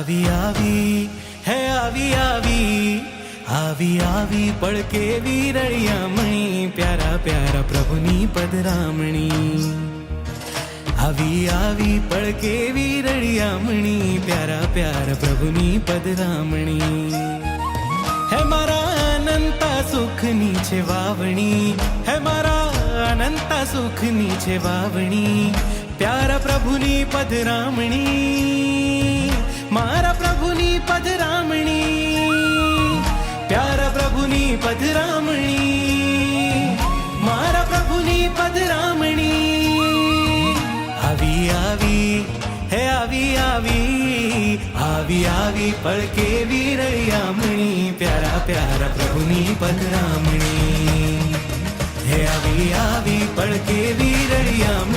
આવી આવી હે આવી આવી આવી આવી પડકે વીરળિયામણી પ્યારા પ્યારા પ્રભુની પધરામણી આવી આવી પડકે વીરળિયામણી પ્યારા પ્યારા પ્રભુની પધરામણી હે મારા અનંતા સુખની છે વાવણી હે મારા અનંતા સુખની છે વાવણી પ્યારા પ્રભુની પધરામણી મારા પ્રભુની પધરામણી પ્યારા પ્રભુની પધરામણી મારા પ્રભુની પધરામણી આવી આવી હે આવી આવી આવી આવી પડકે વીરળિયામણી પ્યારા પ્યારા પ્રભુની પધરામણી હે આવી આવી પડકે વીરળિયામણી